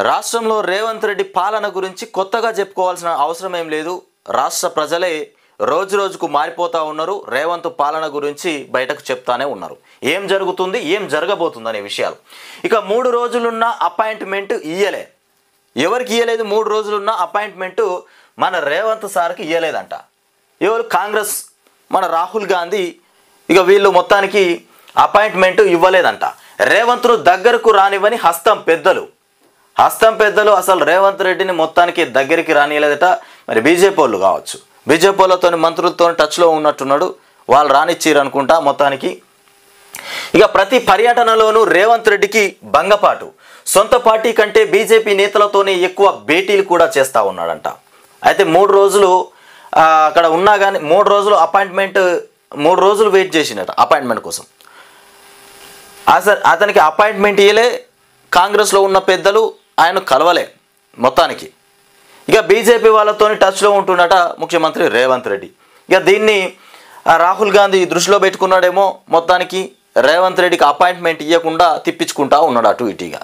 రాష్ట్రంలో రేవంత్ రెడ్డి పాలన గురించి కొత్తగా చెప్పుకోవాల్సిన అవసరం ఏం లేదు. రాష్ట్ర ప్రజలే రోజు రోజుకు మారిపోతూ ఉన్నారు. రేవంత్ పాలన గురించి బయటకు చెప్తానే ఉన్నారు. ఏం జరుగుతుంది, ఏం జరగబోతుంది అనే విషయాలు. ఇక 3 రోజులున్న అపాయింట్మెంట్ ఇయ్యలే. ఎవరికి ఇయ్యలేదు? 3 రోజులున్న అపాయింట్మెంట్ మన రేవంత్ సార్కి ఇయ్యలేదంట. ఎవరు? కాంగ్రెస్, మన రాహుల్ గాంధీ. ఇక వీళ్ళు మొత్తానికి అపాయింట్మెంట్ ఇవ్వలేదంట. రేవంత్ను దగ్గరకు రానివ్వని హస్తం పెద్దలు అసలు రేవంత్ రెడ్డిని మొత్తానికి దగ్గరికి రానియలేదట. మరి బీజేపీ వాళ్ళు కావచ్చు, బీజేపీ వాళ్ళతో మంత్రులతో టచ్లో ఉన్నట్టున్నాడు. వాళ్ళు రానిచ్చిరు అనుకుంటా మొత్తానికి. ఇక ప్రతి పర్యటనలోనూ రేవంత్ రెడ్డికి భంగపాటు. సొంత పార్టీ కంటే బీజేపీ నేతలతోనే ఎక్కువ భేటీలు కూడా చేస్తూ ఉన్నాడంట. అయితే 3 రోజులు అక్కడ ఉన్నా కానీ 3 రోజులు అపాయింట్మెంట్ 3 రోజులు వెయిట్ చేసినట అపాయింట్మెంట్ కోసం. అతనికి అపాయింట్మెంట్ ఇయ్యలే. కాంగ్రెస్లో ఉన్న పెద్దలు ఆయన కలవలే మొత్తానికి. ఇక బీజేపీ వాళ్ళతో టచ్లో ఉంటున్నట ముఖ్యమంత్రి రేవంత్ రెడ్డి. ఇక దీన్ని రాహుల్ గాంధీ దృష్టిలో పెట్టుకున్నాడేమో. మొత్తానికి రేవంత్ రెడ్డికి అపాయింట్మెంట్ ఇవ్వకుండా తిప్పించుకుంటా ఉన్నాడు అటు ఇటుగా.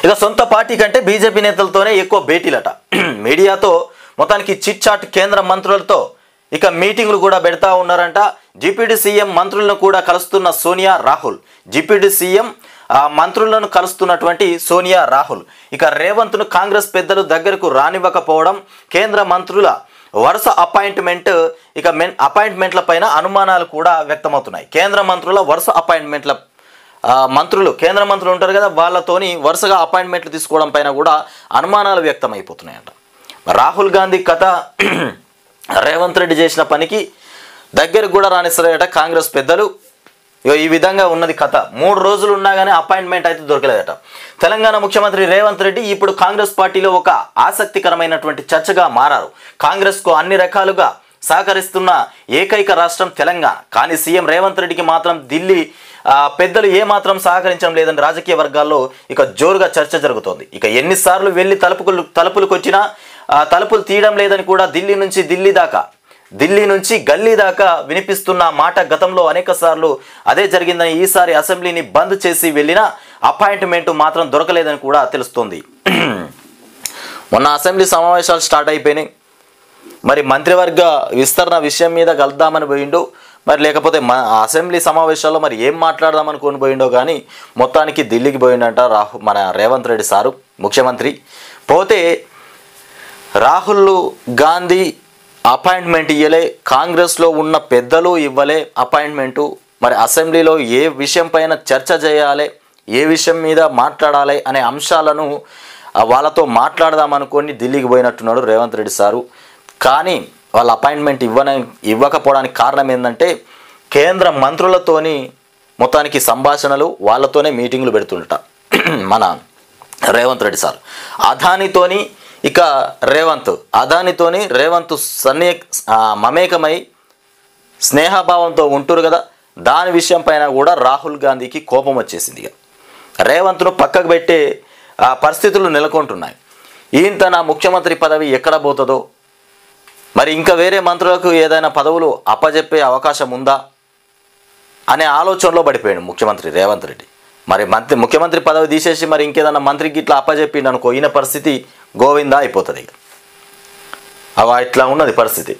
ఇక సొంత పార్టీ కంటే బీజేపీ నేతలతోనే ఎక్కువ భేటీలట. మీడియాతో మొత్తానికి చిట్ చాట్, కేంద్ర మంత్రులతో ఇక మీటింగ్లు కూడా పెడతా ఉన్నారంట. డిప్యూటీ సీఎం మంత్రులను కూడా కలుస్తున్న సోనియా రాహుల్. డిప్యూటీ సీఎం మంత్రులను కలుస్తున్నటువంటి సోనియా రాహుల్. ఇక రేవంత్ను కాంగ్రెస్ పెద్దలు దగ్గరకు రానివ్వకపోవడం, కేంద్ర మంత్రుల వరుస అపాయింట్మెంట్ల పైన అనుమానాలు కూడా వ్యక్తమవుతున్నాయి. కేంద్ర మంత్రుల వరుస అపాయింట్మెంట్ల కేంద్ర మంత్రులు ఉంటారు కదా, వాళ్ళతోని వరుసగా అపాయింట్మెంట్లు తీసుకోవడం పైన కూడా అనుమానాలు వ్యక్తమైపోతున్నాయంట. రాహుల్ గాంధీ కథ రేవంత్ రెడ్డి చేసిన పనికి దగ్గరకు కూడా రానిస్తారట కాంగ్రెస్ పెద్దలు. ఈ విధంగా ఉన్నది కథ. 3 రోజులు ఉన్నా కానీ అపాయింట్మెంట్ అయితే దొరకలేదట. తెలంగాణ ముఖ్యమంత్రి రేవంత్ రెడ్డి ఇప్పుడు కాంగ్రెస్ పార్టీలో ఒక ఆసక్తికరమైనటువంటి చర్చగా మారారు. కాంగ్రెస్కు అన్ని రకాలుగా సహకరిస్తున్న ఏకైక రాష్ట్రం తెలంగాణ. కానీ సీఎం రేవంత్ రెడ్డికి మాత్రం ఢిల్లీ పెద్దలు ఏమాత్రం సహకరించడం లేదని రాజకీయ వర్గాల్లో ఇక జోరుగా చర్చ జరుగుతోంది. ఇక ఎన్నిసార్లు వెళ్ళి తలుపులకు వచ్చినా తలుపులు తీయడం లేదని కూడా ఢిల్లీ నుంచి గల్లీ దాకా వినిపిస్తున్న మాట గతంలో అనేక సార్లు అదే జరిగిందని, ఈసారి అసెంబ్లీని బంద్ చేసి వెళ్ళిన అపాయింట్మెంట్ మాత్రం దొరకలేదని కూడా తెలుస్తోంది. మొన్న అసెంబ్లీ సమావేశాలు స్టార్ట్ అయిపోయినాయి. మరి మంత్రివర్గ విస్తరణ విషయం మీద కలుద్దామని పోయిండో, మరి లేకపోతే అసెంబ్లీ సమావేశాల్లో మరి ఏం మాట్లాడదామని కొని పోయిండో కానీ మొత్తానికి ఢిల్లీకి పోయిండంట మన రేవంత్ రెడ్డి సారు ముఖ్యమంత్రి. పోతే రాహుల్ గాంధీ అపాయింట్మెంట్ ఇవ్వలే, కాంగ్రెస్లో ఉన్న పెద్దలు ఇవ్వలే అపాయింట్మెంటు. మరి అసెంబ్లీలో ఏ విషయం పైన చర్చ చేయాలి, ఏ విషయం మీద మాట్లాడాలి అనే అంశాలను వాళ్ళతో మాట్లాడదామనుకొని ఢిల్లీకి పోయినట్టున్నాడు రేవంత్ రెడ్డి సారు. కానీ వాళ్ళ అపాయింట్మెంట్ ఇవ్వకపోవడానికి కారణం ఏంటంటే కేంద్ర మంత్రులతోని మొత్తానికి సంభాషణలు, వాళ్ళతోనే మీటింగ్లు పెడుతుండట మన రేవంత్ రెడ్డి సార్. అదానితోని రేవంత్ మమేకమై స్నేహభావంతో ఉంటురు కదా, దాని విషయం పైన కూడా రాహుల్ గాంధీకి కోపం వచ్చేసింది. ఇక రేవంత్ను పక్కకు పెట్టే పరిస్థితులు నెలకొంటున్నాయి. ఈయన నా ముఖ్యమంత్రి పదవి ఎక్కడ పోతుందో, మరి ఇంకా వేరే మంత్రులకు ఏదైనా పదవులు అప్పజెప్పే అవకాశం ఉందా అనే ఆలోచనలో పడిపోయాడు ముఖ్యమంత్రి రేవంత్ రెడ్డి. మరి ముఖ్యమంత్రి పదవి తీసేసి మరి ఇంకేదన్నా మంత్రికి ఇట్లా అప్పజెప్పిండు అనుకో, ఈయన పరిస్థితి గోవిందా అయిపోతుంది. ఇక ఇట్లా ఉన్నది పరిస్థితి.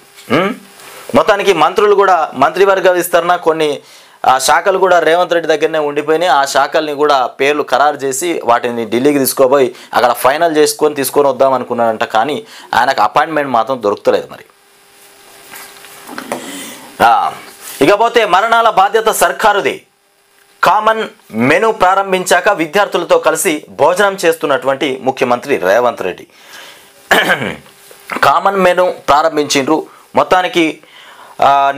మొత్తానికి మంత్రులు కూడా మంత్రివర్గ విస్తరణ కొన్ని శాఖలు కూడా రేవంత్ రెడ్డి దగ్గరనే ఉండిపోయినాయి. ఆ శాఖల్ని కూడా పేర్లు ఖరారు చేసి వాటిని ఢిల్లీకి తీసుకోపోయి అక్కడ ఫైనల్ తీసుకొని వద్దాం అనుకున్నాడంట. కానీ ఆయనకు అపాయింట్మెంట్ మాత్రం దొరుకుతలేదు. మరి ఇకపోతే మరణాల బాధ్యత సర్కారుది. కామన్ మెనూ ప్రారంభించాక విద్యార్థులతో కలిసి భోజనం చేస్తున్నటువంటి ముఖ్యమంత్రి రేవంత్ రెడ్డి కామన్ మెనూ ప్రారంభించిండ్రు. మొత్తానికి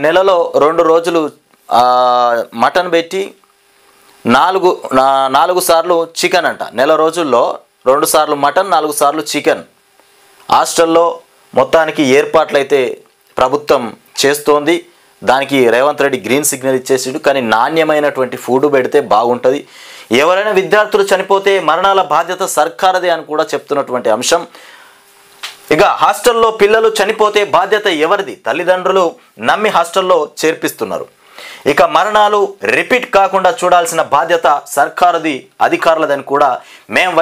నెలలో 2 రోజులు మటన్ పెట్టి 4 సార్లు చికెన్ అంట. నెల రోజుల్లో 2 సార్లు మటన్, 4 సార్లు చికెన్ హాస్టల్లో మొత్తానికి ఏర్పాట్లయితే ప్రభుత్వం చేస్తోంది. దానికి రేవంత్ రెడ్డి గ్రీన్ సిగ్నల్ ఇచ్చేసాడు. కానీ నాణ్యమైనటువంటి ఫుడ్ పెడితే బాగుంటుంది. ఎవరైనా విద్యార్థులు చనిపోతే మరణాల బాధ్యత సర్కారదే అని కూడా చెప్తున్నటువంటి అంశం. ఇక హాస్టల్లో పిల్లలు చనిపోతే బాధ్యత ఎవరిది? తల్లిదండ్రులు నమ్మి హాస్టల్లో చేర్పిస్తున్నారు. ఇక మరణాలు రిపీట్ కాకుండా చూడాల్సిన బాధ్యత సర్కారుది, అధికారులదని కూడా మేము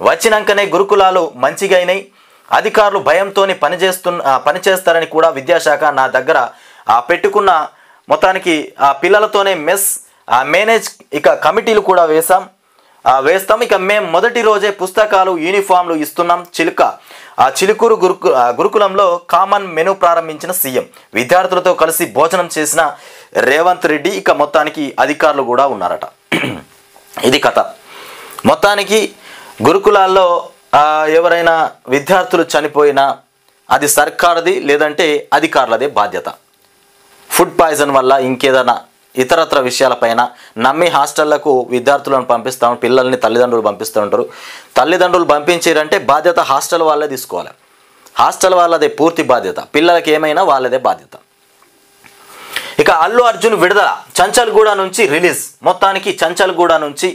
వచ్చినాకనే గురుకులాలు మంచిగా అయినాయి, అధికారులు భయంతో పనిచేస్తారని కూడా విద్యాశాఖ నా దగ్గర పెట్టుకున్న మొత్తానికి పిల్లలతోనే మేనేజ్ ఇక కమిటీలు కూడా వేస్తాం. ఇక మేము మొదటి రోజే పుస్తకాలు, యూనిఫామ్లు ఇస్తున్నాం. చిలుకూరు గురుకులంలో కామన్ మెనూ ప్రారంభించిన సీఎం, విద్యార్థులతో కలిసి భోజనం చేసిన రేవంత్ రెడ్డి. ఇక మొత్తానికి అధికారులు కూడా ఉన్నారట. ఇది కథ. మొత్తానికి గురుకులాల్లో ఎవరైనా విద్యార్థులు చనిపోయినా అది సర్కారుది లేదంటే అధికారులదే బాధ్యత. ఫుడ్ పాయిజన్ వల్ల ఇంకేదైనా ఇతరత్ర విషయాలపైన నమ్మి హాస్టళ్లకు విద్యార్థులను పంపిస్తాం, పిల్లల్ని తల్లిదండ్రులు పంపిస్తూ ఉంటారు. తల్లిదండ్రులు పంపించారంటే బాధ్యత హాస్టల్ వాళ్ళే తీసుకోవాలి. హాస్టల్ వాళ్ళదే పూర్తి బాధ్యత, పిల్లలకి ఏమైనా వాళ్ళదే బాధ్యత. ఇక అల్లు అర్జున్ విడుదల, చంచల్గూడ నుంచి రిలీజ్. మొత్తానికి చంచల్గూడ నుంచి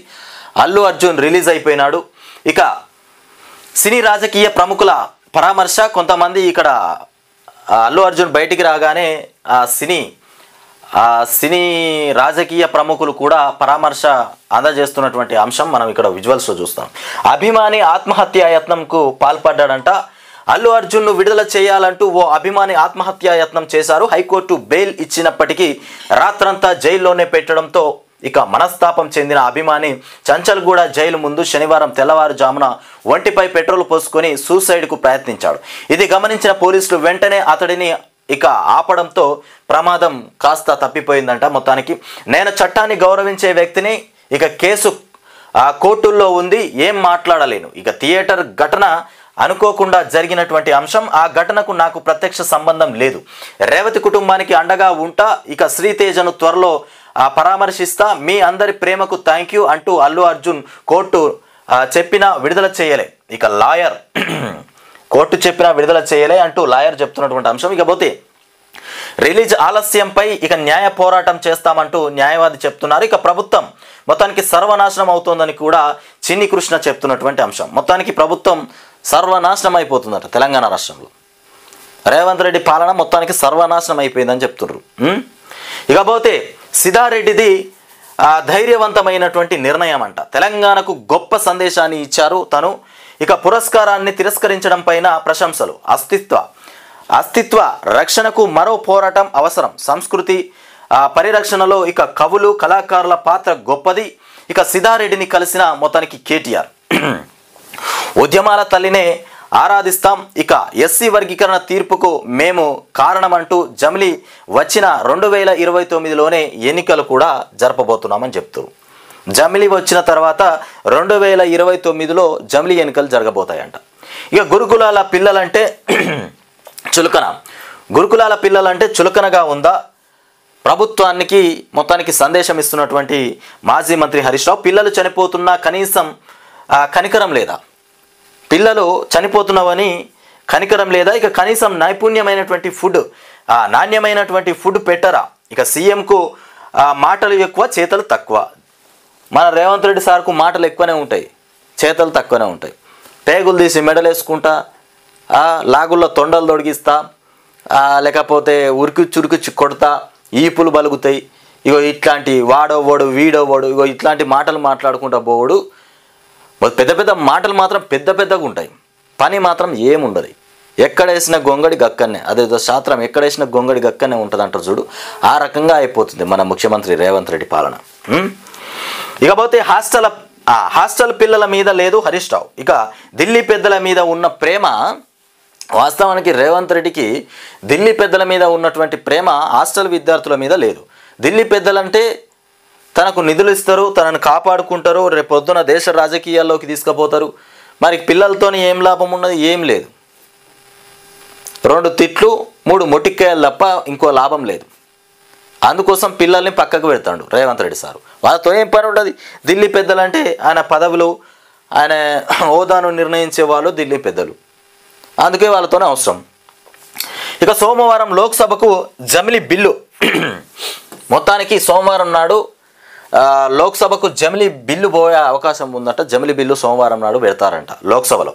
అల్లు అర్జున్ రిలీజ్ అయిపోయినాడు. ఇక సినీ రాజకీయ ప్రముఖుల పరామర్శ. కొంతమంది ఇక్కడ అల్లు అర్జున్ బయటికి రాగానే సినీ రాజకీయ ప్రముఖులు కూడా పరామర్శ అందజేస్తున్నటువంటి అంశం మనం ఇక్కడ విజువల్స్లో చూస్తాం. అభిమాని ఆత్మహత్యాయత్నంకు పాల్పడ్డాడంట. అల్లు అర్జున్ను విడుదల చేయాలంటూ ఓ అభిమాని ఆత్మహత్యాయత్నం చేశారు. హైకోర్టు బెయిల్ ఇచ్చినప్పటికీ రాత్రంతా జైల్లోనే పెట్టడంతో ఇక మనస్తాపం చెందిన అభిమాని చంచల్గూడ జైలు ముందు శనివారం తెల్లవారుజామున ఒంటిపై పెట్రోల్ పోసుకొని సూసైడ్కు ప్రయత్నించాడు. ఇది గమనించిన పోలీసులు వెంటనే అతడిని ఇక ఆపడంతో ప్రమాదం కాస్త తప్పిపోయిందంట. మొత్తానికి నేను చట్టాన్ని గౌరవించే వ్యక్తిని, ఇక కేసు కోర్టుల్లో ఉంది, ఏం మాట్లాడలేను. ఇక థియేటర్ ఘటన అనుకోకుండా జరిగినటువంటి అంశం, ఆ ఘటనకు నాకు ప్రత్యక్ష సంబంధం లేదు. రేవతి కుటుంబానికి అండగా ఉంటా, ఇక శ్రీతేజను త్వరలో పరామర్శిస్తా, మీ అందరి ప్రేమకు థ్యాంక్ యూ అంటూ అల్లు అర్జున్ కోర్టు చెప్పినా విడుదల చేయలే. ఇక లాయర్ కోర్టు చెప్పినా విడుదల చేయలే అంటూ లాయర్ చెప్తున్నటువంటి అంశం. ఇకపోతే రిలీజ్ ఆలస్యంపై ఇక న్యాయ పోరాటం చేస్తామంటూ న్యాయవాది చెప్తున్నారు. ఇక ప్రభుత్వం మొత్తానికి సర్వనాశనం అవుతోందని కూడా చిన్ని కృష్ణ చెప్తున్నటువంటి అంశం. మొత్తానికి ప్రభుత్వం సర్వనాశనం అయిపోతుందట తెలంగాణ రాష్ట్రంలో. రేవంత్ రెడ్డి పాలన మొత్తానికి సర్వనాశనం అయిపోయిందని చెప్తున్నారు. ఇకపోతే సిద్ధారెడ్డిది ధైర్యవంతమైనటువంటి నిర్ణయం అంట. తెలంగాణకు గొప్ప సందేశాన్ని ఇచ్చారు తను. ఇక పురస్కారాన్ని తిరస్కరించడం పైన ప్రశంసలు. అస్తిత్వ రక్షణకు మరో పోరాటం అవసరం. సంస్కృతి పరిరక్షణలో ఇక కవులు, కళాకారుల పాత్ర గొప్పది. ఇక సిద్ధారెడ్డిని కలిసిన మొత్తానికి కేటీఆర్ ఉద్యమాల తల్లినే ఆరాధిస్తాం. ఇక ఎస్సీ వర్గీకరణ తీర్పుకు మేము కారణమంటూ జమిలి వచ్చిన 2029లోనే ఎన్నికలు కూడా జరపబోతున్నామని చెప్తారు. జమిలి వచ్చిన తర్వాత 2029లో జమిలి ఎన్నికలు జరగబోతాయంట. ఇక గురుకులాల పిల్లలంటే చులకన, గురుకులాల పిల్లలంటే చులకనగా ఉందా? ప్రభుత్వానికి మొత్తానికి సందేశం ఇస్తున్నటువంటి మాజీ మంత్రి హరీష్ రావు. పిల్లలు చనిపోతున్నా కనీసం కనికరం లేదా? పిల్లలు చనిపోతున్నావని కనికరం లేదా? ఇక కనీసం నైపుణ్యమైనటువంటి నాణ్యమైనటువంటి ఫుడ్ పెట్టరా? ఇక సీఎంకు మాటలు ఎక్కువ, చేతలు తక్కువ. మన రేవంత్ రెడ్డి సార్కు మాటలు ఎక్కువనే ఉంటాయి, చేతలు తక్కువనే ఉంటాయి. పేగులు తీసి మెడలేసుకుంటా, లాగుల్లో తొండలు తొడిగిస్తా, లేకపోతే ఉరికి చురికి కొడతా, ఈపులు బలుగుతాయి. ఇగో ఇట్లాంటి వాడోవాడు వీడోవాడు ఇగో ఇట్లాంటి మాటలు మాట్లాడుకుంటా పోవడు. పెద్ద పెద్ద మాటలు మాత్రం పెద్ద పెద్దగా ఉంటాయి, పని మాత్రం ఏముండదు. ఎక్కడేసిన గొంగడి గక్కనే, అదేదో శాస్త్రం, ఎక్కడేసిన గొంగడి గక్కనే ఉంటుంది అంటారు చూడు, ఆ రకంగా అయిపోతుంది మన ముఖ్యమంత్రి రేవంత్ రెడ్డి పాలన. ఇకపోతే హాస్టల్ పిల్లల మీద లేదు హరీష్ రావు. ఇక ఢిల్లీ పెద్దల మీద ఉన్న ప్రేమ, వాస్తవానికి రేవంత్ రెడ్డికి ఢిల్లీ పెద్దల మీద ఉన్నటువంటి ప్రేమ హాస్టల్ విద్యార్థుల మీద లేదు. ఢిల్లీ పెద్దలంటే తనకు నిధులు ఇస్తారు, తనను కాపాడుకుంటారు, రేపు పొద్దున దేశ రాజకీయాల్లోకి తీసుకుపోతారు. మరి పిల్లలతోని ఏం లాభం ఉన్నది? ఏం లేదు. 2 తిట్లు 3 మొటిక్కాయలు తప్ప ఇంకో లాభం లేదు. అందుకోసం పిల్లల్ని పక్కకు పెడతాడు రేవంత్ రెడ్డి సారు. వాళ్ళతో ఏం పని ఉండదు. ఢిల్లీ పెద్దలంటే ఆయన పదవులు, ఆయన హోదాను నిర్ణయించే వాళ్ళు ఢిల్లీ పెద్దలు, అందుకే వాళ్ళతోనే అవసరం. ఇక సోమవారం లోక్సభకు జమిలి బిల్లు, మొత్తానికి సోమవారం నాడు లోక్సభకు జమిలి బిల్లు పోయే అవకాశం ఉందట. జమిలి బిల్లు సోమవారం నాడు పెడతారంట లోక్సభలో.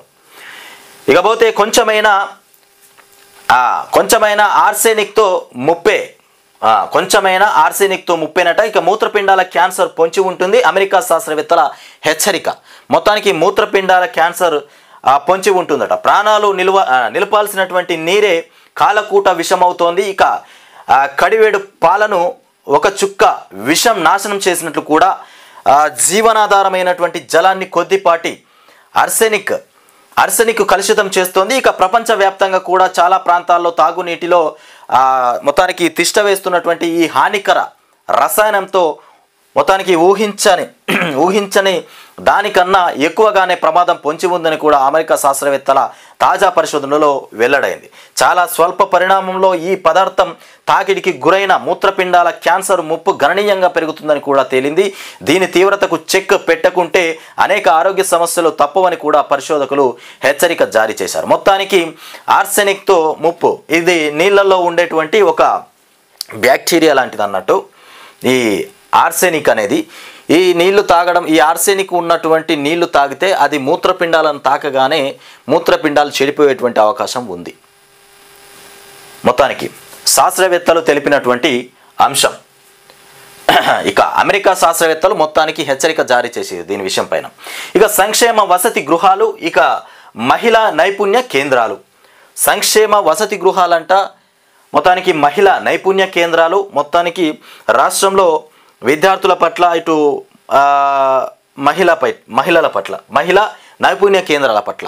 ఇకపోతే కొంచెమైనా ఆర్సెనిక్తో ముప్పే, కొంచెమైనా ఆర్సెనిక్తో ముప్పేనట. ఇక మూత్రపిండాల క్యాన్సర్ పొంచి ఉంటుంది, అమెరికా శాస్త్రవేత్తల హెచ్చరిక. మొత్తానికి మూత్రపిండాల క్యాన్సర్ పొంచి ఉంటుందట. ప్రాణాలు నిలపాల్సినటువంటి నీరే కాలకూట విషమవుతోంది. ఇక కడివేడు పాలను ఒక చుక్క విషం నాశనం చేసినట్లు కూడా జీవనాధారమైనటువంటి జలాన్ని కొద్దిపాటి అర్సెనిక్ కలుషితం చేస్తోంది. ఇక ప్రపంచవ్యాప్తంగా కూడా చాలా ప్రాంతాల్లో తాగునీటిలో మొత్తానికి తిష్ట వేస్తున్నటువంటి ఈ హానికర రసాయనంతో మొత్తానికి ఊహించని దానికన్నా ఎక్కువగానే ప్రమాదం పొంచి ఉందని కూడా అమెరికా శాస్త్రవేత్తల తాజా పరిశోధనలో వెల్లడైంది. చాలా స్వల్ప పరిణామంలో ఈ పదార్థం తాకిడికి గురైన మూత్రపిండాల క్యాన్సర్ ముప్పు గణనీయంగా పెరుగుతుందని కూడా తేలింది. దీని తీవ్రతకు చెక్ పెట్టకుంటే అనేక ఆరోగ్య సమస్యలు తప్పవని కూడా పరిశోధకులు హెచ్చరిక జారీ చేశారు. మొత్తానికి ఆర్సెనిక్తో ముప్పు, ఇది నీళ్ళల్లో ఉండేటువంటి ఒక బ్యాక్టీరియా లాంటిది అన్నట్టు. ఈ ఆర్సెనిక్ అనేది ఈ నీళ్లు తాగడం, ఈ ఆర్సెనిక్ ఉన్నటువంటి నీళ్లు తాగితే అది మూత్రపిండాలను తాకగానే మూత్రపిండాలు చెడిపోయేటువంటి అవకాశం ఉంది. మొత్తానికి శాస్త్రవేత్తలు తెలిపినటువంటి అంశం. ఇక అమెరికా శాస్త్రవేత్తలు మొత్తానికి హెచ్చరిక జారీ చేసేది దీని విషయం పైన. ఇక సంక్షేమ వసతి గృహాలు, ఇక మహిళా నైపుణ్య కేంద్రాలు. సంక్షేమ వసతి గృహాలంట మొత్తానికి మహిళా నైపుణ్య కేంద్రాలు మొత్తానికి రాష్ట్రంలో విద్యార్థుల పట్ల, ఇటు మహిళల పట్ల, మహిళా నైపుణ్య కేంద్రాల పట్ల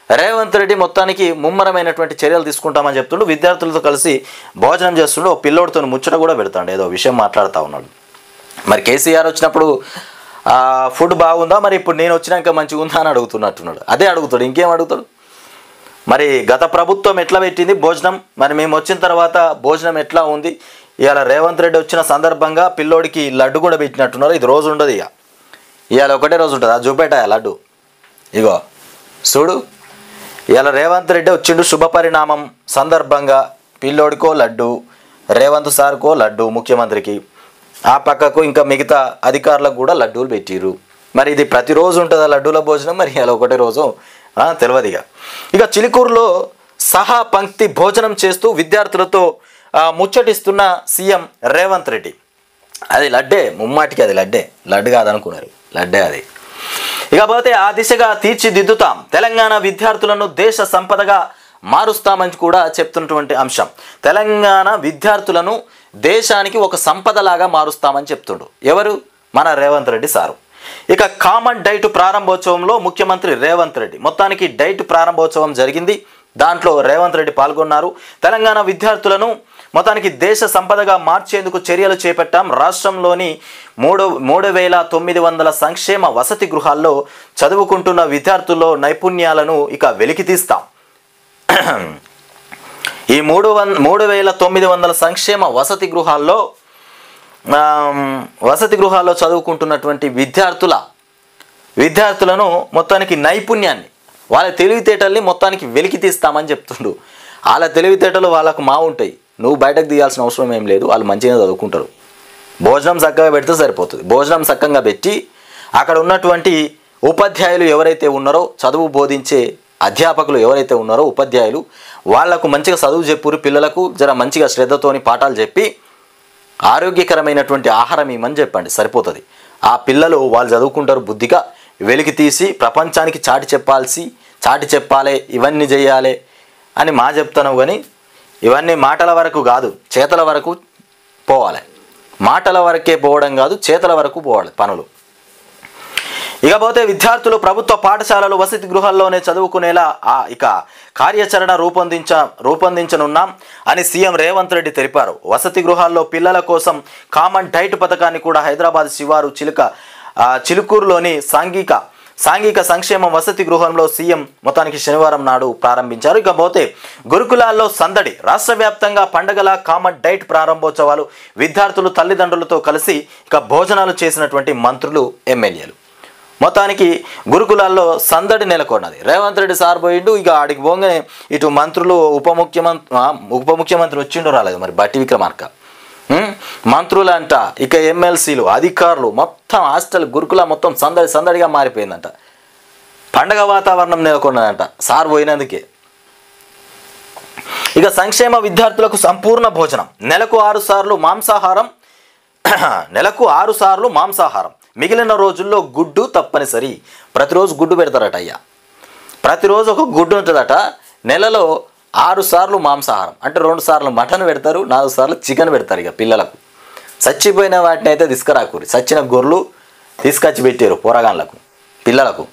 రేవంత్ రెడ్డి మొత్తానికి ముమ్మరమైనటువంటి చర్యలు తీసుకుంటామని చెప్తుండు. విద్యార్థులతో కలిసి భోజనం చేస్తుండు. ఓ పిల్లోడితో ముచ్చట కూడా పెడతాడు, ఏదో విషయం మాట్లాడుతూ ఉన్నాడు. మరి కేసీఆర్ వచ్చినప్పుడు ఫుడ్ బాగుందా, మరి ఇప్పుడు నేను వచ్చినాక మంచిగా ఉందా అని అడుగుతున్నట్టున్నాడు. అదే అడుగుతాడు, ఇంకేం అడుగుతాడు. మరి గత ప్రభుత్వం ఎట్లా పెట్టింది భోజనం, మరి మేము వచ్చిన తర్వాత భోజనం ఎట్లా ఉంది. ఇవాళ రేవంత్ రెడ్డి వచ్చిన సందర్భంగా పిల్లోడికి లడ్డు కూడా పెట్టినట్టున్నారు. ఇది రోజు ఉండదు, ఇవాళ ఒకటే రోజు ఉంటుంది. అది చూపెట్టా లడ్డు, ఇగో చూడు. ఇవాళ రేవంత్ రెడ్డి వచ్చిండు శుభపరిణామం సందర్భంగా. పిల్లోడికో లడ్డు, రేవంత్ సార్కో లడ్డు, ముఖ్యమంత్రికి, ఆ పక్కకు ఇంకా మిగతా అధికారులకు కూడా లడ్డూలు పెట్టిరు. మరి ఇది ప్రతిరోజు ఉంటుందా లడ్డూల భోజనం, మరి ఇలా ఒకటే రోజు తెలియదు. ఇక చిలుకూరులో సహా పంక్తి భోజనం చేస్తూ విద్యార్థులతో ముచ్చటిస్తున్న సీఎం రేవంత్ రెడ్డి. అది లడ్డే, ముమ్మాటికి అది లడ్డు కాదనుకున్నారు, లడ్డే అది. ఇకపోతే ఆ దిశగా తీర్చిదిద్దుతాం, తెలంగాణ విద్యార్థులను దేశ సంపదగా మారుస్తామని కూడా చెప్తున్నటువంటి అంశం. తెలంగాణ విద్యార్థులను దేశానికి ఒక సంపదలాగా మారుస్తామని చెప్తుండు ఎవరు, మన రేవంత్ రెడ్డి సారు. ఇక కామన్ డైట్ ప్రారంభోత్సవంలో ముఖ్యమంత్రి రేవంత్ రెడ్డి. మొత్తానికి డైట్ ప్రారంభోత్సవం జరిగింది, దాంట్లో రేవంత్ రెడ్డి పాల్గొన్నారు. తెలంగాణ విద్యార్థులను మొత్తానికి దేశ సంపదగా మార్చేందుకు చర్యలు చేపట్టాం. రాష్ట్రంలోని 3,900 సంక్షేమ వసతి గృహాల్లో చదువుకుంటున్న విద్యార్థుల్లో నైపుణ్యాలను ఇక వెలికి తీస్తాం. ఈ 3,900 సంక్షేమ వసతి గృహాల్లో చదువుకుంటున్నటువంటి విద్యార్థులను మొత్తానికి నైపుణ్యాన్ని, వాళ్ళ తెలివితేటల్ని మొత్తానికి వెలికి తీస్తామని చెప్తుండు. వాళ్ళ తెలివితేటలు వాళ్ళకు ఉంటాయి, నువ్వు బయటకు తీయాల్సిన అవసరం ఏం లేదు, వాళ్ళు మంచిగా చదువుకుంటారు. భోజనం చక్కగా పెడితే సరిపోతుంది. భోజనం చక్కగా పెట్టి అక్కడ ఉన్నటువంటి ఉపాధ్యాయులు ఎవరైతే ఉన్నారో, చదువు బోధించే అధ్యాపకులు ఎవరైతే ఉన్నారో ఉపాధ్యాయులు, వాళ్లకు మంచిగా చదువు చెప్పురు, పిల్లలకు జర మంచిగా శ్రద్ధతోని పాఠాలు చెప్పి ఆరోగ్యకరమైనటువంటి ఆహారం ఇవ్వమని చెప్పండి, సరిపోతుంది. ఆ పిల్లలు వాళ్ళు చదువుకుంటారు, బుద్ధిగా వెలికి తీసి ప్రపంచానికి చాటి చెప్పాలి, ఇవన్నీ చేయాలి అని చెప్తాను. కానీ ఇవన్నీ మాటల వరకు కాదు, చేతల వరకు పోవాలి. మాటల వరకే పోవడం కాదు, చేతల వరకు పోవాలి పనులు. ఇకపోతే విద్యార్థులు ప్రభుత్వ పాఠశాలలు వసతి గృహాల్లోనే చదువుకునేలా ఇక కార్యాచరణ రూపొందించనున్నాం అని సీఎం రేవంత్ రెడ్డి తెలిపారు. వసతి గృహాల్లో పిల్లల కోసం కామన్ డైట్ పథకాన్ని కూడా హైదరాబాద్ శివారు చిలుకూరులోని సాంఘిక సంక్షేమ వసతి గృహంలో సీఎం మొత్తానికి శనివారం నాడు ప్రారంభించారు. ఇకపోతే గురుకులాల్లో సందడి, రాష్ట్ర వ్యాప్తంగా పండగల కామన్ డైట్ ప్రారంభోత్సవాలు. విద్యార్థులు తల్లిదండ్రులతో కలిసి ఇక భోజనాలు చేసినటువంటి మంత్రులు, ఎమ్మెల్యేలు. మొత్తానికి గురుకులాల్లో సందడి నెలకొన్నది. రేవంత్ రెడ్డి సార్ పోయిండు, ఇక ఆడికి పోగానే ఇటు మంత్రులు, ఉప ముఖ్యమంత్రి వచ్చిండో రాలేదు మరి, బట్టి విక్రమార్క, మంత్రులు అంట, ఇక ఎమ్మెల్సీలు, అధికారులు, మొత్తం హాస్టల్ గురుకుల మొత్తం సందడిగా మారిపోయిందంట. పండగ వాతావరణం నెలకొన్నదంట సార్ పోయినందుకే. ఇక సంక్షేమ విద్యార్థులకు సంపూర్ణ భోజనం, నెలకు 6 సార్లు మాంసాహారం, మిగిలిన రోజుల్లో గుడ్డు తప్పనిసరి. ప్రతిరోజు గుడ్డు పెడతారట అయ్యా, ప్రతిరోజు ఒక గుడ్డు ఉంటుందట. నెలలో 6 సార్లు మాంసాహారం అంటే 2 సార్లు మటన్ పెడతారు, 4 సార్లు చికెన్ పెడతారు. ఇక పిల్లలకు చచ్చిపోయిన వాటిని అయితే తీసుకురాకూరి, చచ్చిన గొర్రెలు తీసుకొచ్చి పెట్టారు పోరగాళ్ళకు పిల్లలకు.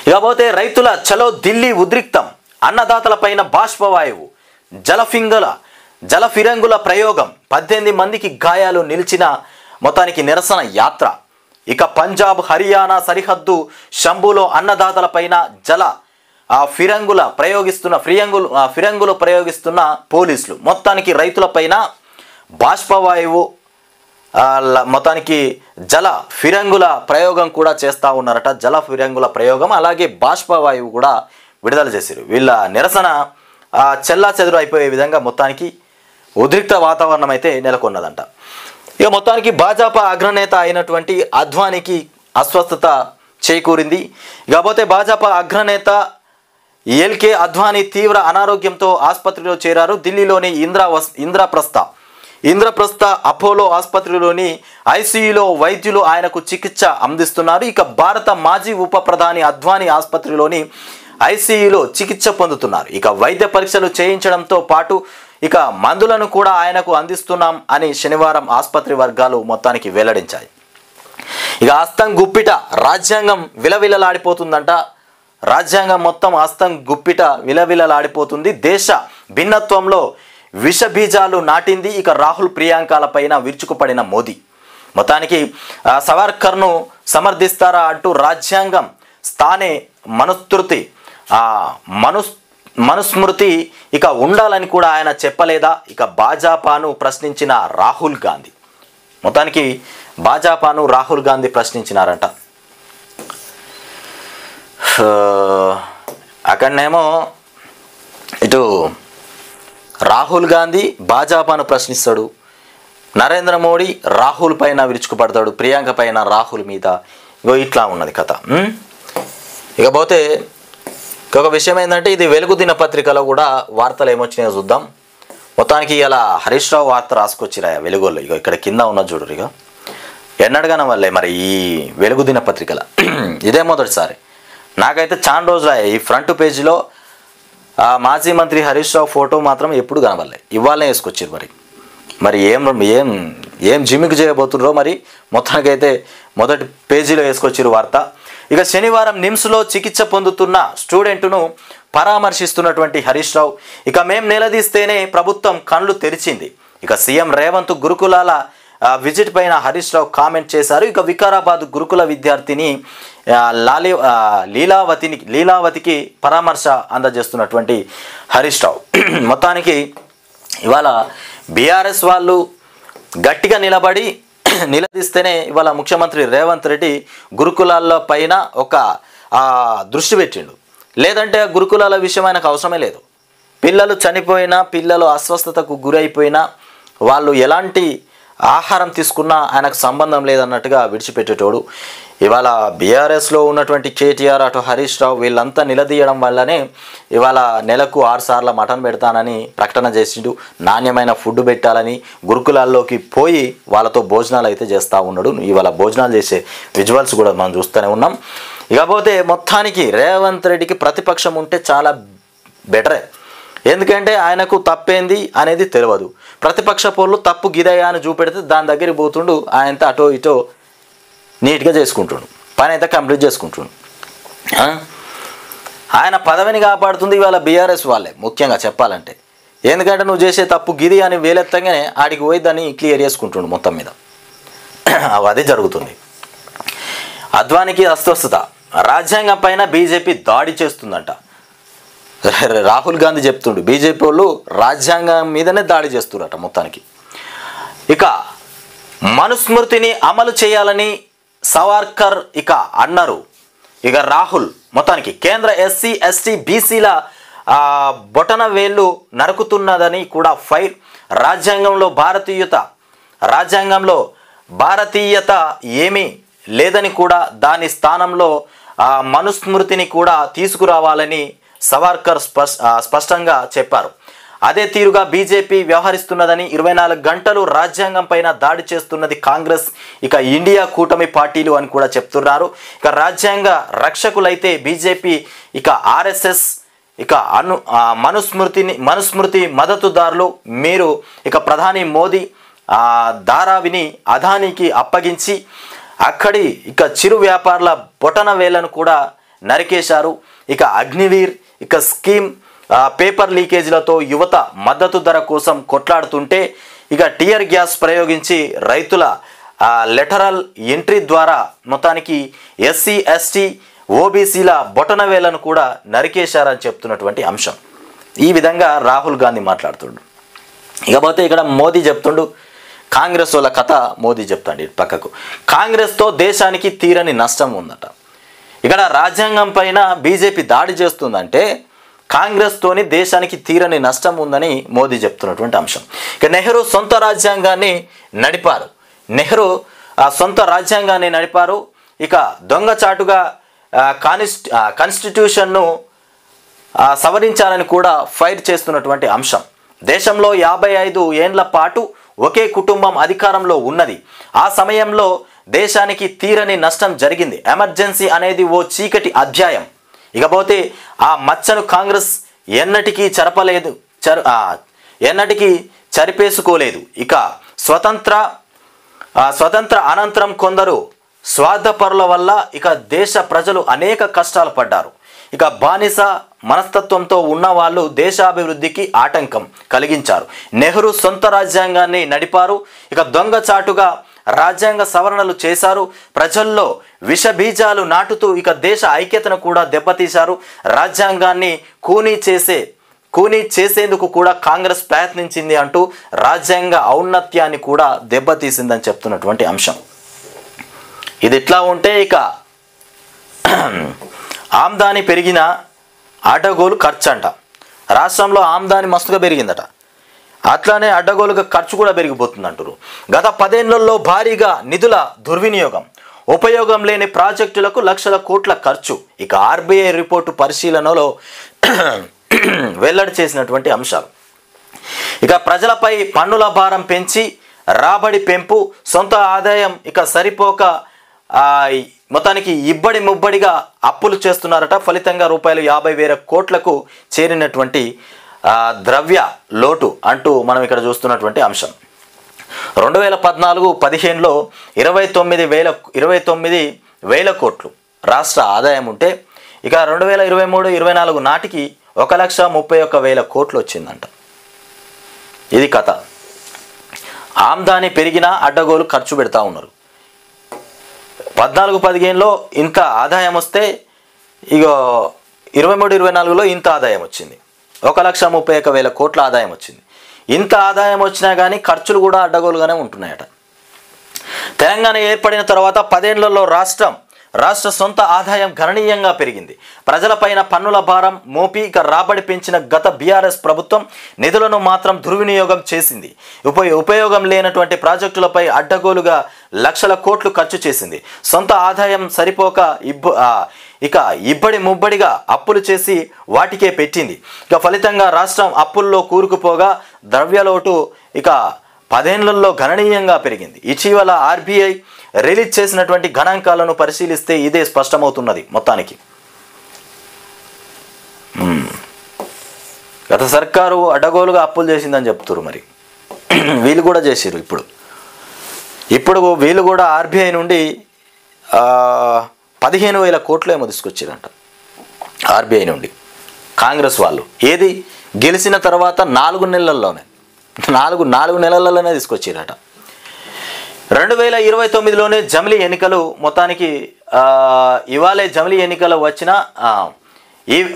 ఇకపోతే రైతుల చలో ఢిల్లీ ఉద్రిక్తం, అన్నదాతలపైన బాష్పవాయువు, జలఫిరంగుల ప్రయోగం, 18 మందికి గాయాలు, నిలిచిన మొత్తానికి నిరసన యాత్ర. ఇక పంజాబ్ హర్యానా సరిహద్దు శంభులో అన్నదాతలపైన ఫిరంగులు ప్రయోగిస్తున్న పోలీసులు, మొత్తానికి రైతులపైన బాష్పవాయువు, మొత్తానికి జల ఫిరంగుల ప్రయోగం కూడా చేస్తూ ఉన్నారట. జల ఫిరంగుల ప్రయోగం అలాగే బాష్పవాయువు కూడా విడుదల చేశారు. వీళ్ళ నిరసన చెల్లా చెదురు అయిపోయే విధంగా మొత్తానికి ఉద్రిక్త వాతావరణం అయితే నెలకొన్నదంట. ఇక మొత్తానికి భాజపా అగ్రనేత అయినటువంటి అద్వానీకి అస్వస్థత చేకూరింది. ఇకపోతే భాజపా అగ్రనేత ఎల్కే అద్వానీ తీవ్ర అనారోగ్యంతో ఆసుపత్రిలో చేరారు. ఢిల్లీలోని ఇంద్రప్రస్థ అపోలో ఆసుపత్రిలోని ఐసీయూలో వైద్యులు ఆయనకు చికిత్స అందిస్తున్నారు. ఇక భారత మాజీ ఉప ప్రధాని అద్వానీ ఆసుపత్రిలోని ఐసీయూలో చికిత్స పొందుతున్నారు. ఇక వైద్య పరీక్షలు చేయించడంతో పాటు ఇక మందులను కూడా ఆయనకు అందిస్తున్నాం అని శనివారం ఆసుపత్రి వర్గాలు మొత్తానికి వెల్లడించాయి. ఇక హస్తం గుప్పిట, రాజ్యాంగం విలవిలలాడిపోతుందంట. రాజ్యాంగం మొత్తం హస్తం గుప్పిట విలవిలలాడిపోతుంది. దేశ భిన్నత్వంలో విషబీజాలు నాటింది. ఇక రాహుల్ ప్రియాంకల పైన విరుచుకుపడిన మోదీ మొత్తానికి సవర్కర్ను సమర్థిస్తారా అంటూ రాజ్యాంగం స్థానే మనుస్మృతి ఇక ఉండాలని కూడా ఆయన చెప్పలేదా? ఇక భాజపాను ప్రశ్నించిన రాహుల్ గాంధీ, మొత్తానికి భాజపాను రాహుల్ గాంధీ ప్రశ్నించినారంట. అక్కడనేమో ఇటు రాహుల్ గాంధీ భాజపాను ప్రశ్నిస్తాడు, నరేంద్ర మోడీ రాహుల్ పైన విరుచుకుపడతాడు, ప్రియాంక పైన రాహుల్ మీద. ఇట్లా ఉన్నది కథ. ఇకపోతే ఇంకొక విషయం ఏంటంటే, ఇది వెలుగు దినపత్రికలో కూడా వార్తలు ఏమొచ్చినాయో చూద్దాం. మొత్తానికి ఇలా హరీష్ రావు వార్త రాసుకొచ్చిరా వెలుగులో. ఇక్కడ కింద ఉన్న చూడరు. ఇక ఎన్నడగానే వల్లే మరి ఈ వెలుగు దినపత్రికల ఇదే మొదటిసారి. నాకైతే చాలా రోజులు ఈ ఫ్రంట్ పేజీలో మాజీ మంత్రి హరీష్ రావు ఫోటో మాత్రం ఎప్పుడు కనబడలే, ఇవాళనే వేసుకొచ్చారు. మరి ఏం ఏం జిమ్మికి చేయబోతున్నారో మరి. మొత్తానికైతే మొదటి పేజీలో వేసుకొచ్చారు వార్త. ఇక శనివారం నిమ్స్లో చికిత్స పొందుతున్న స్టూడెంట్ను పరామర్శిస్తున్నటువంటి హరీష్ రావు, ఇక మేం నిలదీస్తేనే ప్రభుత్వం కళ్ళు తెరిచింది. ఇక సీఎం రేవంత్ గురుకులాల విజిట్ పైన హరీష్ రావు కామెంట్ చేశారు. ఇక వికారాబాద్ గురుకుల విద్యార్థిని లీలావతికి పరామర్శ అందజేస్తున్నటువంటి హరీష్ రావు. మొత్తానికి ఇవాళ బీఆర్ఎస్ వాళ్ళు గట్టిగా నిలదీస్తేనే ఇవాళ ముఖ్యమంత్రి రేవంత్ రెడ్డి గురుకులాల పైన ఒక దృష్టి పెట్టిండు. లేదంటే గురుకులాల విషయం ఆయనకు అవసరమే లేదు. పిల్లలు చనిపోయినా, పిల్లలు అస్వస్థతకు గురైపోయినా, వాళ్ళు ఎలాంటి ఆహారం తీసుకున్నా ఆయనకు సంబంధం లేదన్నట్టుగా విడిచిపెట్టేటోడు. ఇవాళ బీఆర్ఎస్లో ఉన్నటువంటి కేటీఆర్, అటు హరీష్ రావు వీళ్ళంతా నిలదీయడం వల్లనే ఇవాళ నెలకు 6 సార్లు మటన్ పెడతానని ప్రకటన చేసిండు. నాణ్యమైన ఫుడ్ పెట్టాలని గురుకులాల్లోకి పోయి వాళ్ళతో భోజనాలు అయితే చేస్తూ ఉన్నాడు. ఇవాళ భోజనాలు చేసే విజువల్స్ కూడా మనం చూస్తూనే ఉన్నాం. ఇకపోతే మొత్తానికి రేవంత్ రెడ్డికి ప్రతిపక్షం ఉంటే చాలా బెటరే. ఎందుకంటే ఆయనకు తప్పేంది అనేది తెలియదు. ప్రతిపక్ష పోళ్ళు తప్పు గిదయా అని చూపెడితే దాని దగ్గరికి పోతుండు, ఆయనతో అటో ఇటో నీట్గా చేసుకుంటుండు, పని అయితే కంప్లీట్ చేసుకుంటుండు. ఆయన పదవిని కాపాడుతుంది ఇవాళ బీఆర్ఎస్ వాళ్ళే ముఖ్యంగా చెప్పాలంటే. ఎందుకంటే నువ్వు చేసే తప్పు గిది అని వేలెత్తగానే ఆడికి పోయి దాన్ని క్లియర్ చేసుకుంటుండు మొత్తం మీద. అదే జరుగుతుంది. అద్వానీకి అస్వస్థత, రాజ్యాంగం పైన బీజేపీ దాడి చేస్తుందంట. రాహుల్ గాంధీ చెప్తుండు, బీజేపీ వాళ్ళు రాజ్యాంగం మీదనే దాడి చేస్తున్నారట మొత్తానికి. ఇక మనుస్మృతిని అమలు చేయాలని సవర్కర్ ఇక అన్నారు. ఇక రాహుల్ మొత్తానికి కేంద్ర ఎస్సీ ఎస్టీ బీసీల బొటన వేళ్ళు నరుకుతున్నదని కూడా ఫైర్. రాజ్యాంగంలో భారతీయత ఏమీ లేదని కూడా దాని స్థానంలో మనుస్మృతిని కూడా తీసుకురావాలని సవార్కర్ స్పష్టంగా చెప్పారు. అదే తీరుగా బీజేపీ వ్యవహరిస్తున్నదని, 24 గంటలు రాజ్యాంగం పైన దాడి చేస్తున్నది కాంగ్రెస్, ఇక ఇండియా కూటమి పార్టీలు అని కూడా చెప్తున్నారు. ఇక రాజ్యాంగ రక్షకులైతే బీజేపీ, ఇక ఆర్ఎస్ఎస్, ఇక మనుస్మృతి మద్దతుదారులు. మీరు ఇక ప్రధాని మోదీ ధారావిని అదానీకి అప్పగించి అక్కడి ఇక చిరు వ్యాపారుల బొటన వేలను కూడా నరికేశారు. ఇక అగ్నివీర్, ఇక స్కీమ్, పేపర్ లీకేజీలతో యువత మద్దతు ధర కోసం కొట్లాడుతుంటే ఇక టియర్ గ్యాస్ ప్రయోగించి రైతుల లెటరల్ ఎంట్రీ ద్వారా మొత్తానికి ఎస్సీ ఎస్టీ ఓబీసీల బొటన వేలను కూడా నరికేశారని చెప్తున్నటువంటి అంశం. ఈ విధంగా రాహుల్ గాంధీ మాట్లాడుతుండు. ఇకపోతే ఇక్కడ మోదీ చెప్తుండు, కాంగ్రెస్ వాళ్ళ కథ మోదీ చెప్తాండి పక్కకు. కాంగ్రెస్తో దేశానికి తీరని నష్టం ఉందట. ఇక్కడ రాజ్యాంగం పైన బీజేపీ దాడి చేస్తుందంటే కాంగ్రెస్తోని దేశానికి తీరని నష్టం ఉందని మోదీ చెప్తున్నటువంటి అంశం. ఇక నెహ్రూ సొంత రాజ్యాంగాన్ని నడిపారు. నెహ్రూ సొంత రాజ్యాంగాన్ని నడిపారు. ఇక దొంగచాటుగా కాన్స్టిట్యూషన్ను సవరించాలని కూడా ఫైర్ చేస్తున్నటువంటి అంశం. దేశంలో 55 ఏండ్ల పాటు ఒకే కుటుంబం అధికారంలో ఉన్నది. ఆ సమయంలో దేశానికి తీరని నష్టం జరిగింది. ఎమర్జెన్సీ అనేది ఓ చీకటి అధ్యాయం. ఇకపోతే ఆ మచ్చను కాంగ్రెస్ ఎన్నటికీ చరిపేసుకోలేదు. ఇక స్వతంత్ర అనంతరం కొందరు స్వార్థపరుల వల్ల ఇక దేశ ప్రజలు అనేక కష్టాలు పడ్డారు. ఇక బానిస మనస్తత్వంతో ఉన్న వాళ్ళు దేశాభివృద్ధికి ఆటంకం కలిగించారు. నెహ్రూ సొంత రాజ్యాంగాన్ని నడిపారు. ఇక దొంగచాటుగా రాజ్యాంగ సవరణలు చేశారు. ప్రజల్లో విషబీజాలు నాటుతూ ఇక దేశ ఐక్యతను కూడా దెబ్బతీశారు. రాజ్యాంగాన్ని కూనీ చేసేందుకు కూడా కాంగ్రెస్ ప్రయత్నించింది అంటూ రాజ్యాంగ ఔన్నత్యాన్ని కూడా దెబ్బతీసిందని చెప్తున్నటువంటి అంశం. ఇది ఇట్లా ఉంటే ఇక ఆమ్దాని పెరిగిన అడ్డగోలు ఖర్చు అంట. రాష్ట్రంలో ఆమ్దాని మస్తుగా పెరిగిందట. అట్లానే అడ్డగోలుగా ఖర్చు కూడా పెరిగిపోతుంది అంటారు. గత 10 ఏళ్లలో భారీగా నిధుల దుర్వినియోగం, ఉపయోగం లేని ప్రాజెక్టులకు లక్షల కోట్ల ఖర్చు. ఇక ఆర్బీఐ రిపోర్టు పరిశీలనలో వెల్లడి చేసినటువంటి అంశాలు. ఇక ప్రజలపై పన్నుల భారం పెంచి రాబడి పెంపు, సొంత ఆదాయం ఇక సరిపోక మొత్తానికి ఇబ్బడి ముబ్బడిగా అప్పులు చేస్తున్నారట. ఫలితంగా రూపాయలు 50,000 కోట్లకు చేరినటువంటి ద్రవ్య లోటు అంటూ మనం ఇక్కడ చూస్తున్నటువంటి అంశం. 2014-15లో 29,000 కోట్లు రాష్ట్ర ఆదాయం ఉంటే ఇక 2023-24 నాటికి 1,31,000 కోట్లు వచ్చిందంట. ఇది కథ. ఆమ్దాని పెరిగినా అడ్డగోలు ఖర్చు పెడతా ఉన్నారు. 14-15లో ఇంత ఆదాయం వస్తే ఇక 23-24లో ఇంత ఆదాయం వచ్చింది. 1,31,000 కోట్ల ఆదాయం వచ్చింది. ఇంత ఆదాయం వచ్చినా కానీ ఖర్చులు కూడా అడ్డగోలుగానే ఉంటున్నాయట. తెలంగాణ ఏర్పడిన తర్వాత 10 ఏళ్లలో రాష్ట్ర సొంత ఆదాయం గణనీయంగా పెరిగింది. ప్రజలపైన పన్నుల భారం మోపి ఇక రాబడి పెంచిన గత బీఆర్ఎస్ ప్రభుత్వం నిధులను మాత్రం దుర్వినియోగం చేసింది. ఉపయోగం లేనటువంటి ప్రాజెక్టులపై అడ్డగోలుగా లక్షల కోట్లు ఖర్చు చేసింది. సొంత ఆదాయం సరిపోక ఇక ఇబ్బడి ముబ్బడిగా అప్పులు చేసి వాటికే పెట్టింది. ఇక ఫలితంగా రాష్ట్రం అప్పుల్లో కూరుకుపోగా ద్రవ్యలోటు ఇక 10 ఏళ్లలో గణనీయంగా పెరిగింది. ఇటీవల ఆర్బీఐ రిలీజ్ చేసినటువంటి గణాంకాలను పరిశీలిస్తే ఇదే స్పష్టమవుతున్నది. మొత్తానికి గత సర్కారు అడ్డగోలుగా అప్పులు చేసిందని చెప్తున్నారు. మరి వీళ్ళు కూడా చేసిరు. ఇప్పుడు వీళ్ళు కూడా ఆర్బీఐ నుండి 15,000 కోట్లు ఏమో తీసుకొచ్చారంట. ఆర్బీఐ నుండి కాంగ్రెస్ వాళ్ళు ఏది గెలిచిన తర్వాత 4 నెలల్లోనే 4 నెలల్లోనే తీసుకొచ్చారట. 2029లోనే జమిలీ ఎన్నికలు. మొత్తానికి ఇవాళే జమిలీ ఎన్నికలు వచ్చినా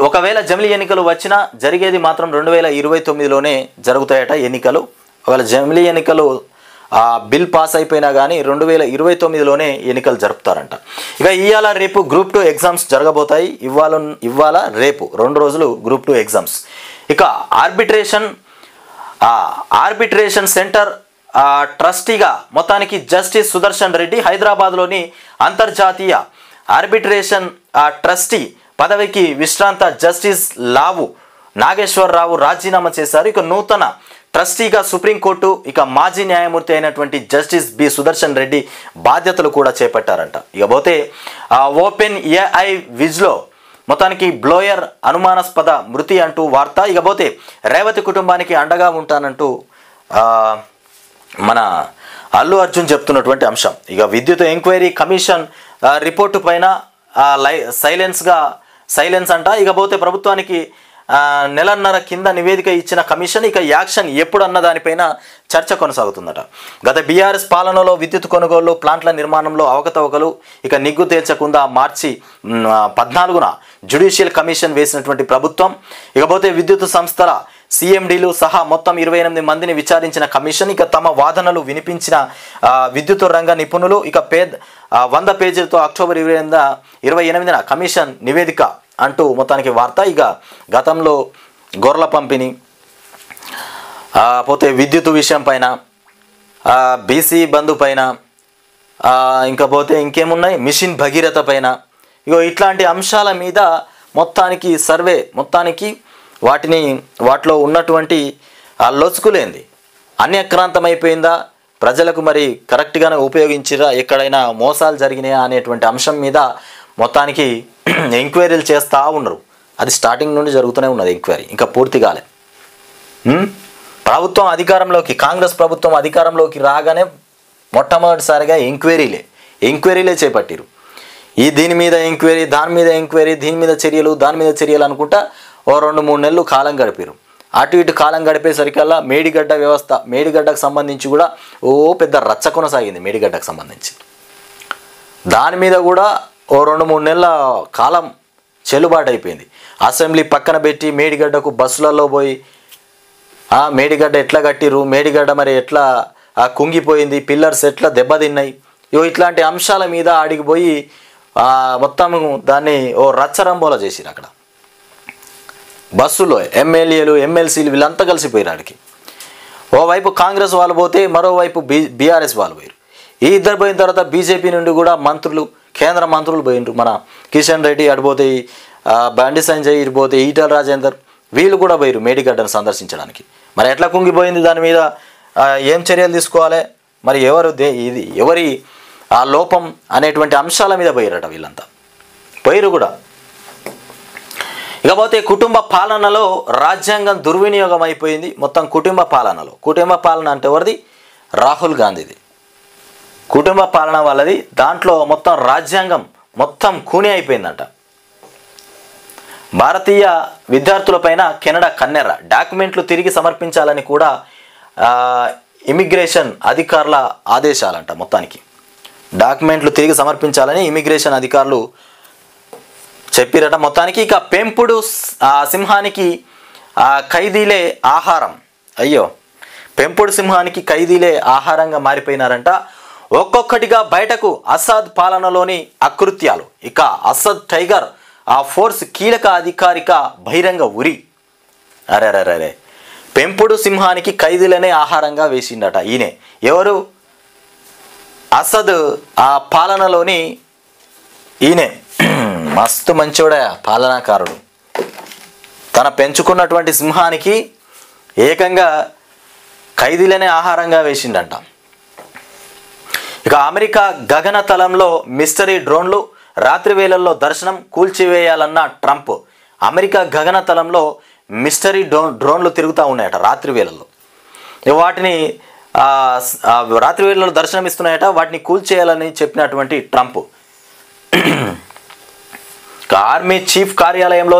ఒకవేళ జమిలీ ఎన్నికలు వచ్చినా జరిగేది మాత్రం 2029లోనే జరుగుతాయట ఎన్నికలు. ఒకవేళ జమిలీ ఎన్నికలు బిల్ పాస్ అయిపోయినా కానీ 2029లోనే ఎన్నికలు జరుపుతారంట. ఇక ఇవాళ రేపు గ్రూప్ 2 ఎగ్జామ్స్ జరగబోతాయి. ఇవాళ రేపు 2 రోజులు గ్రూప్ 2 ఎగ్జామ్స్. ఇక ఆర్బిట్రేషన్ సెంటర్ ట్రస్టీగా మొత్తానికి జస్టిస్ సుదర్శన్ రెడ్డి హైదరాబాద్లోని అంతర్జాతీయ ఆర్బిట్రేషన్ ట్రస్టీ పదవికి విశ్రాంత జస్టిస్ లావు నాగేశ్వరరావు రాజీనామా చేశారు. ఇక నూతన ట్రస్టీగా సుప్రీంకోర్టు ఇక మాజీ న్యాయమూర్తి అయినటువంటి జస్టిస్ బి సుదర్శన్ రెడ్డి బాధ్యతలు కూడా చేపట్టారంట. ఇకపోతే ఓపెన్ ఏఐ విజ్లో మొత్తానికి బ్లోయర్ అనుమానాస్పద మృతి అంటూ వార్త. ఇకపోతే రేవతి కుటుంబానికి అండగా ఉంటానంటూ మన అల్లు అర్జున్ చెప్తున్నటువంటి అంశం. ఇక విద్యుత్ ఎంక్వైరీ కమిషన్ రిపోర్టు పైన సైలెన్స్ అంట. ఇకపోతే ప్రభుత్వానికి నెలన్నర కింద నివేదిక ఇచ్చిన కమిషన్ ఇక యాక్షన్ ఎప్పుడు అన్న దానిపైన చర్చ కొనసాగుతుందట. గత బీఆర్ఎస్ పాలనలో విద్యుత్ కొనుగోలు ప్లాంట్ల నిర్మాణంలో అవకతవకలు ఇక నిగ్గు తేల్చకుండా మార్చి 14న జ్యుడిషియల్ కమిషన్ వేసినటువంటి ప్రభుత్వం. ఇకపోతే విద్యుత్ సంస్థల సిఎండీలు సహా మొత్తం 28 మందిని విచారించిన కమిషన్ ఇక తమ వాదనలు వినిపించిన విద్యుత్ రంగ నిపుణులు ఇక 100 పేజీలతో అక్టోబర్ 28న కమిషన్ నివేదిక అంటూ మొత్తానికి వార్త. ఇక గతంలో గొర్రెల పంపిణీ పోతే విద్యుత్ విషయం పైన బీసీ బంధు పైన ఇంకా పోతే ఇంకేమున్నాయి మిషన్ భగీరథ పైన ఇట్లాంటి అంశాల మీద మొత్తానికి సర్వే మొత్తానికి వాటిలో ఉన్నటువంటి లొసుకులేంది అన్యక్రాంతమైపోయిందా, ప్రజలకు మరి కరెక్ట్గానే ఉపయోగించిరా, ఎక్కడైనా మోసాలు జరిగినాయా అనేటువంటి అంశం మీద మొత్తానికి ఎంక్వైరీలు చేస్తూ ఉన్నారు. అది స్టార్టింగ్ నుండి జరుగుతూనే ఉన్నది ఎంక్వైరీ, ఇంకా పూర్తి కాలే. ప్రభుత్వం కాంగ్రెస్ ప్రభుత్వం అధికారంలోకి రాగానే మొట్టమొదటిసారిగా ఎంక్వైరీలే చేపట్టారు. దీని మీద ఎంక్వైరీ, దాని మీద ఎంక్వైరీ, దీని మీద చర్యలు, దాని మీద చర్యలు అనుకుంటా 2-3 నెలలు కాలం గడిపారు. అటు ఇటు కాలం గడిపేసరికల్లా మేడిగడ్డకు సంబంధించి కూడా పెద్ద రచ్చ కొనసాగింది. మేడిగడ్డకు సంబంధించి దాని మీద కూడా 2-3 నెలల కాలం చెల్లుబాటు అయిపోయింది. అసెంబ్లీ పక్కన పెట్టి మేడిగడ్డకు బస్సులలో పోయి మేడిగడ్డ ఎట్లా కట్టిరు, మేడిగడ్డ మరి ఎట్లా కుంగిపోయింది, పిల్లర్స్ ఎట్లా దెబ్బతిన్నాయి, ఇట్లాంటి అంశాల మీద ఆడిగిపోయి మొత్తం దాన్ని రచ్చరంబోలా చేసిరు. అక్కడ బస్సులో ఎమ్మెల్యేలు ఎమ్మెల్సీలు వీళ్ళంతా కలిసిపోయారు. ఆడికి ఓవైపు కాంగ్రెస్ వాళ్ళు పోతే మరోవైపు బీఆర్ఎస్ వాళ్ళు పోయారు. ఈ ఇద్దరు పోయిన తర్వాత బీజేపీ నుండి కూడా కేంద్ర మంత్రులు పోయినరు. మన కిషన్ రెడ్డి అడిపోతే బండి సంజయ్ ఇడిపోతే ఈటల రాజేందర్ వీళ్ళు కూడా పోయారు మేడిగడ్డను సందర్శించడానికి. మరి ఎట్లా కుంగిపోయింది, దాని మీద ఏం చర్యలు తీసుకోవాలి, మరి ఎవరి లోపం అనేటువంటి అంశాల మీద పోయారట వీళ్ళంతా పోయారు కూడా. ఇకపోతే కుటుంబ పాలనలో రాజ్యాంగం దుర్వినియోగం అయిపోయింది. మొత్తం కుటుంబ పాలన అంటే ఎవరిది? రాహుల్ గాంధీది. కుటుంబ పాలన వాళ్ళది. దాంట్లో మొత్తం రాజ్యాంగం మొత్తం కూని అయిపోయిందంట. భారతీయ విద్యార్థులపైన కెనడా కన్నెర్ర, డాక్యుమెంట్లు తిరిగి సమర్పించాలని కూడా ఇమిగ్రేషన్ అధికారుల ఆదేశాలంట. మొత్తానికి డాక్యుమెంట్లు తిరిగి సమర్పించాలని ఇమిగ్రేషన్ అధికారులు చెప్పిరట. మొత్తానికి ఇక పెంపుడు సింహానికి ఖైదీలే ఆహారం. పెంపుడు సింహానికి ఖైదీలే ఆహారంగా మారిపోయినారంట. ఒక్కొక్కటిగా బయటకు అసద్ పాలనలోని అకృత్యాలు. ఇక అసద్ టైగర్ ఫోర్స్ కీలక అధికారిక బహిరంగ ఉరి. అరే పెంపుడు సింహానికి ఖైదీలనే ఆహారంగా వేసిండట ఈయనే. ఎవరు? అసద్ పాలనలోని ఈయనే. మస్తు మంచోడా పాలనాకారుడు. తన పెంచుకున్నటువంటి సింహానికి ఏకంగా ఖైదీలనే ఆహారంగా వేసిండంట. ఇక అమెరికా గగనతలంలో మిస్టరీ డ్రోన్లు, రాత్రి వేళల్లో దర్శనం కూల్చివేయాలన్న ట్రంప్. అమెరికా గగనతలంలో మిస్టరీ డ్రోన్లు తిరుగుతూ ఉన్నాయట రాత్రి వేళల్లో. వాటిని రాత్రి వేళల్లో దర్శనం ఇస్తున్నాయట. వాటిని కూల్చేయాలని చెప్పినటువంటి ట్రంప్. ఆర్మీ చీఫ్ కార్యాలయంలో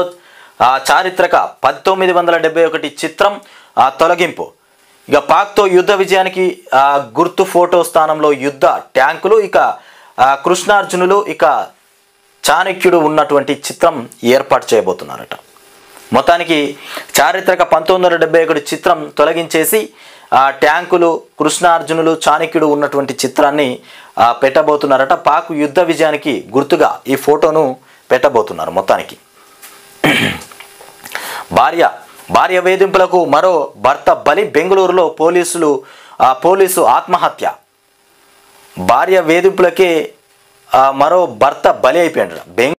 చారిత్రక 1971 చిత్రం తొలగింపు. ఇక పాక్తో యుద్ధ విజయానికి గుర్తు ఫోటో స్థానంలో యుద్ధ ట్యాంకులు, ఇక కృష్ణార్జునులు, ఇక చాణక్యుడు ఉన్నటువంటి చిత్రం ఏర్పాటు చేయబోతున్నారట. మొత్తానికి చారిత్రక 1971 చిత్రం తొలగించేసి ట్యాంకులు, కృష్ణార్జునులు, చాణక్యుడు ఉన్నటువంటి చిత్రాన్ని పెట్టబోతున్నారట. పాక్ యుద్ధ విజయానికి గుర్తుగా ఈ ఫోటోను పెట్టబోతున్నారు. మొత్తానికి భార్య వేధింపులకు మరో భర్త బలి. బెంగళూరులో పోలీసు ఆత్మహత్య. భార్య వేధింపులకే మరో భర్త బలి అయిపోయాడు.